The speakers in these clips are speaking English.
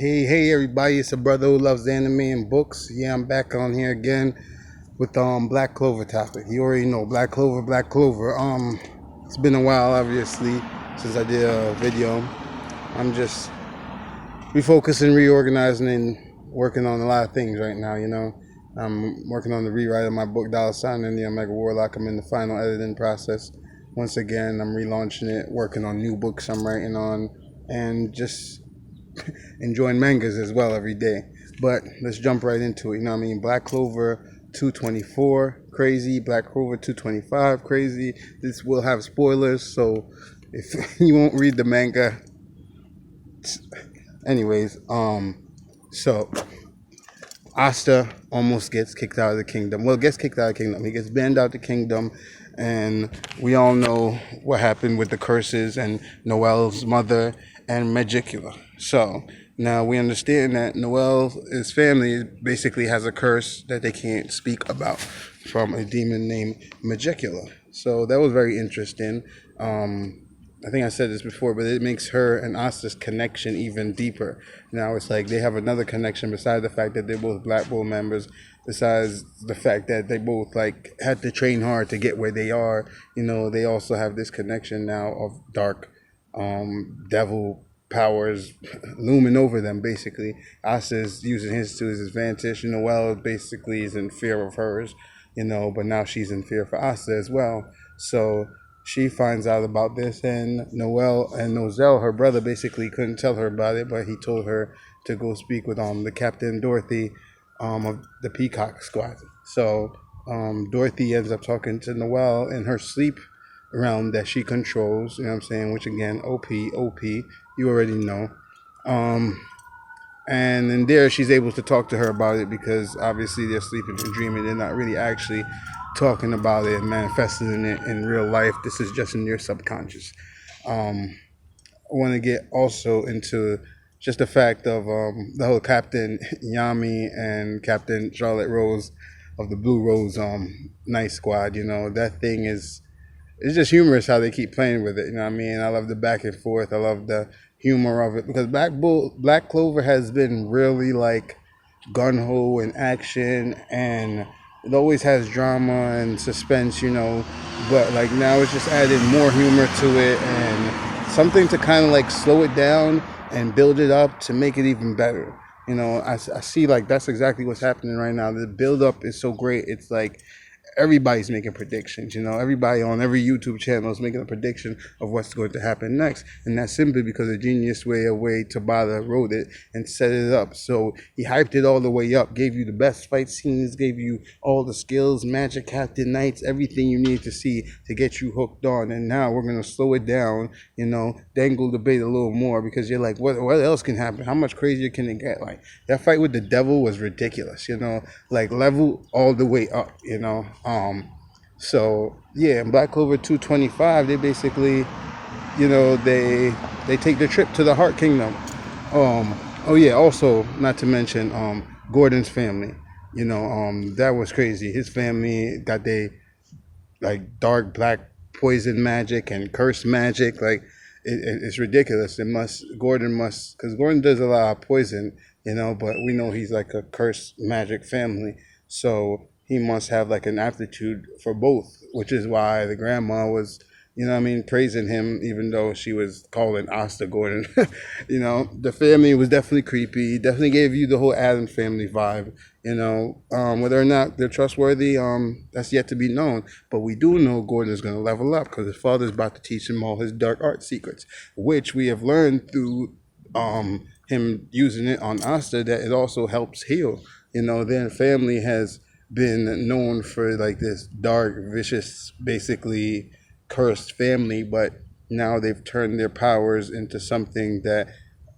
Hey everybody, it's a brother who loves anime and books. Yeah, I'm back on here again with Black Clover topic. You already know Black Clover, Black Clover. It's been a while obviously since I did a video. I'm just refocusing, reorganizing, and working on a lot of things right now, I'm working on the rewrite of my book Dollar Sign India Mega Warlock. I'm in the final editing process. Once again, I'm relaunching it, working on new books I'm writing on, and just enjoying mangas as well every day. But let's jump right into it. Black Clover 224, crazy. Black Clover 225, crazy. This will have spoilers, so if you won't read the manga. Anyways, so Asta almost gets kicked out of the kingdom. Well, gets kicked out of the kingdom. He gets banned out of the kingdom, and we all know what happened with the curses and Noel's mother and Magicula. So now we understand that Noel's family basically has a curse that they can't speak about from a demon named Magicula. So that was very interesting. I think I said this before, but it makes her and Asta's connection even deeper. Now it's like they have another connection besides the fact that they're both Black Bull members, besides the fact that they both had to train hard to get where they are. They also have this connection now of dark devil powers looming over them, basically. Asta's using his to his advantage. Noelle basically is in fear of hers, but now she's in fear for Asta as well. So she finds out about this, and Noelle and Nozel, her brother, basically couldn't tell her about it, but he told her to go speak with the Captain Dorothy of the Peacock Squad. So Dorothy ends up talking to Noelle in her sleep realm that she controls, which again, OP, you already know. And in there, she's able to talk to her about it because obviously they're sleeping and dreaming. They're not really actually talking about it and manifesting it in real life. This is just in your subconscious. I want to get also into just the fact of the whole Captain Yami and Captain Charlotte Rose of the Blue Rose Night Squad. That thing it's just humorous how they keep playing with it. I love the back and forth. I love the humor of it because Black Clover has been really gun-ho and action, and it always has drama and suspense, but now it's just added more humor to it and something to kind of slow it down and build it up to make it even better. I see that's exactly what's happening right now. The build up is so great. It's everybody's making predictions. Everybody on every YouTube channel is making a prediction of what's going to happen next, and that's simply because a genius way Tabata wrote it and set it up. So he hyped it all the way up, gave you the best fight scenes, gave you all the skills, magic, captain knights, everything you need to see to get you hooked on. And now we're gonna slow it down, dangle the bait a little more because you're what else can happen? How much crazier can it get? That fight with the devil was ridiculous, level all the way up, So yeah, in Black Clover 225, they basically, they take the trip to the Heart Kingdom. Oh yeah, also not to mention Gordon's family. That was crazy. His family got dark black poison magic and curse magic. It's ridiculous. Gordon must, because Gordon does a lot of poison, but we know he's a cursed magic family. So he must have an aptitude for both, which is why the grandma was, praising him, even though she was calling Asta Gordon. The family was definitely creepy. Definitely gave you the whole Adam family vibe. Whether or not they're trustworthy, that's yet to be known. But we do know Gordon is going to level up because his father's about to teach him all his dark art secrets, which we have learned through him using it on Asta, that it also helps heal. Their family has been known for this dark, vicious, basically cursed family, but now they've turned their powers into something that,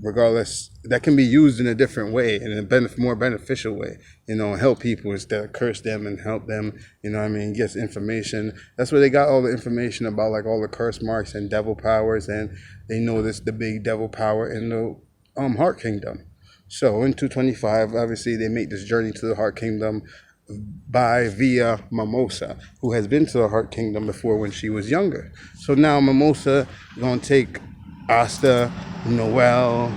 regardless, that can be used in a different way, in a more beneficial way, help people instead of curse them and help them, get information. That's where they got all the information about all the curse marks and devil powers, and they noticed the big devil power in the Heart Kingdom. So in 225, obviously they make this journey to the Heart Kingdom via Mimosa, who has been to the Heart Kingdom before when she was younger. So now Mimosa is going to take Asta, Noelle,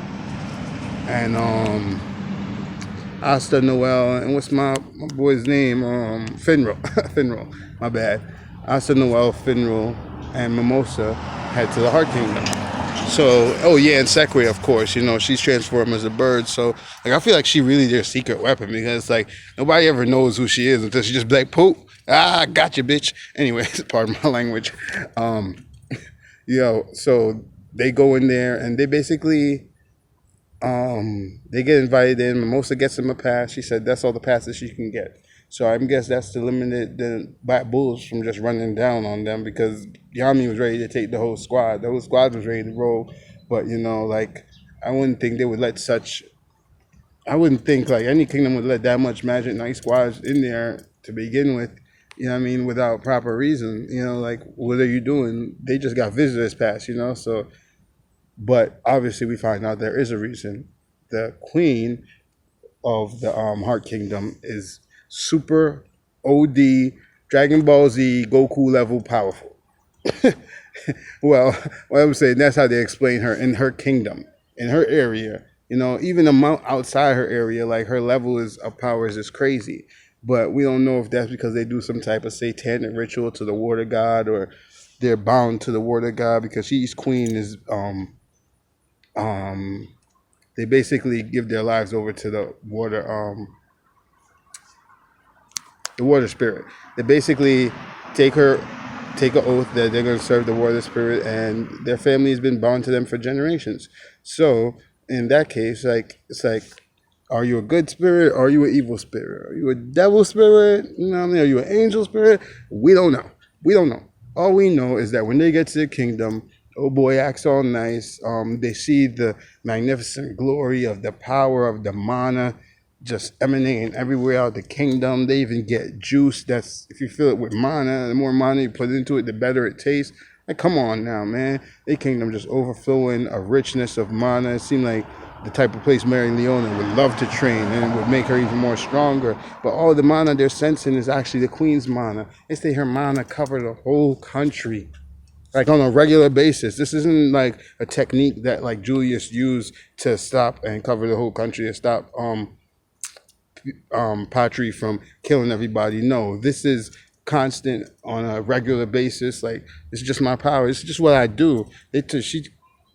and Asta Noel, and what's my boy's name? Finral, Finral. My bad. Asta Noel, Finral, and Mimosa head to the Heart Kingdom. So, oh yeah, and Sekwe, of course, she's transformed as a bird. So, like, I feel like she really their secret weapon because, like, nobody ever knows who she is until she just be like, poop, gotcha, bitch. Anyways, pardon my language. Um, so they go in there and they basically, they get invited in. Mimosa gets them a pass. She said that's all the passes she can get. So I guess that's to limit the Black Bulls from just running down on them because Yami was ready to take the whole squad. The whole squad was ready to roll. But, like, I wouldn't think they would let such. I wouldn't think, like, any kingdom would let that much Magic Knight squads in there to begin with. You know what I mean? Without proper reason. Like, what are you doing? They just got visitors pass. So, but obviously we find out there is a reason. The queen of the Heart Kingdom is super OD Dragon Ball Z Goku level powerful. Well, what I'm saying, that's how they explain her in her kingdom, in her area. Even amount outside her area, like her level of power is just crazy. But we don't know if that's because they do some type of satanic ritual to the water god, or they're bound to the water god because she's queen. They basically give their lives over to the water spirit. They basically take an oath that they're going to serve the water spirit, and their family has been bound to them for generations. So in that case, like, it's like, are you a good spirit or are you an evil spirit? Are you a devil spirit? You know what I mean? Are you an angel spirit? We don't know. We don't know. All we know is that when they get to the kingdom, oh boy acts all nice. They see the magnificent glory of the power of the mana just emanating everywhere out the kingdom. They even get juice. That's, if you fill it with mana, the more mana you put into it, the better it tastes. Like, come on now, man. Their kingdom just overflowing a richness of mana. It seemed like the type of place Mary Leona would love to train, and it would make her even more stronger. But all the mana they're sensing is actually the queen's mana. They say her mana cover the whole country, like, on a regular basis. This isn't like a technique that, like, Julius used to stop and cover the whole country, to stop Patri from killing everybody. No, this is constant on a regular basis. Like, it's just my power. It's just what I do.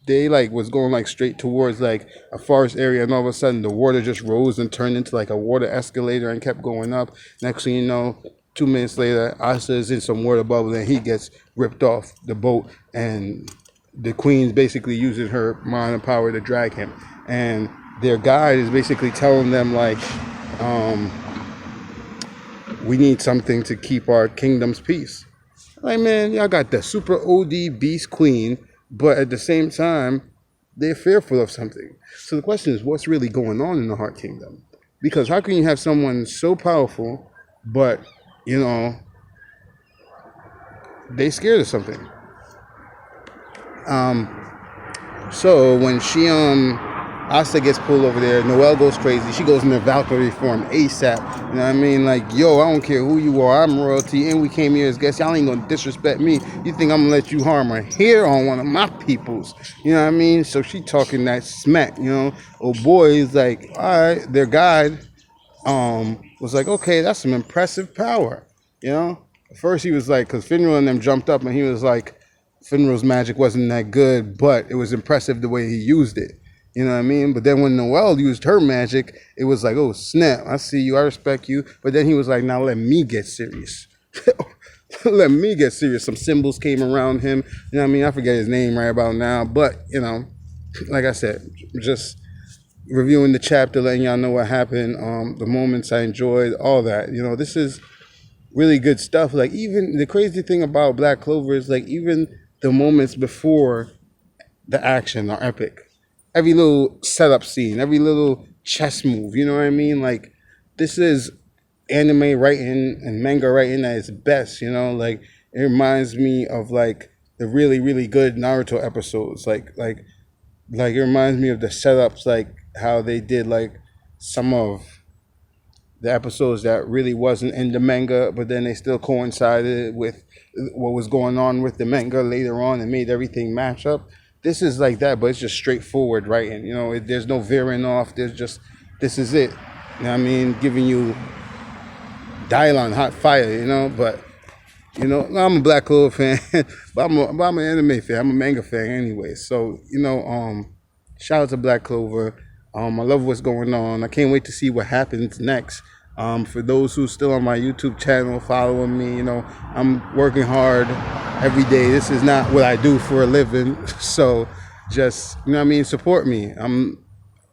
They like was going like straight towards like a forest area, and all of a sudden the water just rose and turned into like a water escalator and kept going up. Next thing you know, 2 minutes later, Asa is in some water bubble and he gets ripped off the boat, and the queen's basically using her mana power to drag him. And their guide is basically telling them, like, we need something to keep our kingdom's peace. Like, man, y'all got the super OD beast queen, but at the same time, they're fearful of something. So the question is, what's really going on in the Heart Kingdom? Because how can you have someone so powerful, but, they scared of something? So when Asta gets pulled over there, Noelle goes crazy. She goes into Valkyrie form ASAP. You know what I mean? Like, yo, I don't care who you are. I'm royalty, and we came here as guests. Y'all ain't gonna disrespect me. You think I'm gonna let you harm a hair on one of my peoples? You know what I mean? So she talking that smack. Oh boy is like, all right. Their guide was like, okay, that's some impressive power. At first he was like, because Finral and them jumped up, and he was like, Finral's magic wasn't that good, but it was impressive the way he used it. You know what I mean? But then when Noelle used her magic, it was like, oh, snap, I see you, I respect you. But then he was like, now let me get serious. Let me get serious. Some symbols came around him. You know what I mean? I forget his name right about now. But, like I said, just reviewing the chapter, letting y'all know what happened, the moments I enjoyed, all that. This is really good stuff. Like, even the crazy thing about Black Clover is, like, even the moments before the action are epic. Every little setup scene, every little chess move, you know what I mean? Like, this is anime writing and manga writing at its best, Like, it reminds me of, like, the really, really good Naruto episodes. Like it reminds me of the setups, like, how they did, like, some of the episodes that really wasn't in the manga, but then they still coincided with what was going on with the manga later on and made everything match up. This is like that, but it's just straightforward writing. There's no veering off. There's just, this is it. You know what I mean? Giving you dial on hot fire. But I'm a Black Clover fan, but I'm an anime fan. I'm a manga fan anyway. So shout out to Black Clover. I love what's going on. I can't wait to see what happens next. For those who still on my YouTube channel following me, I'm working hard every day. This is not what I do for a living. So just, support me. I'm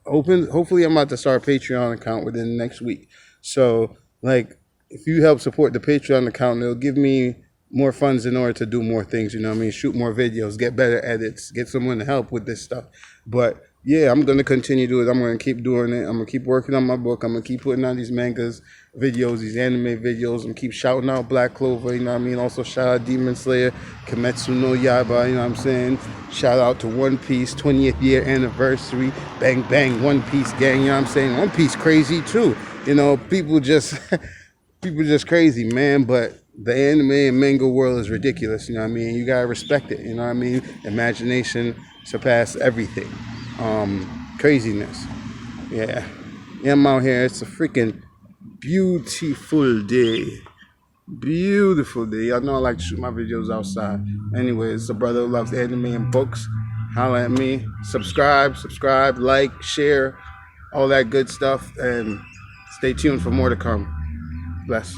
open. Hopefully I'm about to start a Patreon account within the next week. So if you help support the Patreon account, it'll give me more funds in order to do more things, shoot more videos, get better edits, get someone to help with this stuff. But yeah, I'm going to continue to do it. I'm going to keep doing it. I'm going to keep working on my book. I'm going to keep putting out these mangas videos, these anime videos. I'm going to keep shouting out Black Clover, Also shout out Demon Slayer, Kimetsu no Yaiba, Shout out to One Piece, 20th year anniversary, bang, bang, One Piece gang, One Piece crazy too. People just, people just crazy, man. But the anime and manga world is ridiculous, You got to respect it, Imagination surpass everything. Craziness. Yeah, I'm out here. It's a freaking beautiful day. Beautiful day. Y'all know I like to shoot my videos outside. Anyway, it's a brother who loves anime and books. Holla at me. Subscribe, like, share, all that good stuff. And stay tuned for more to come. Bless.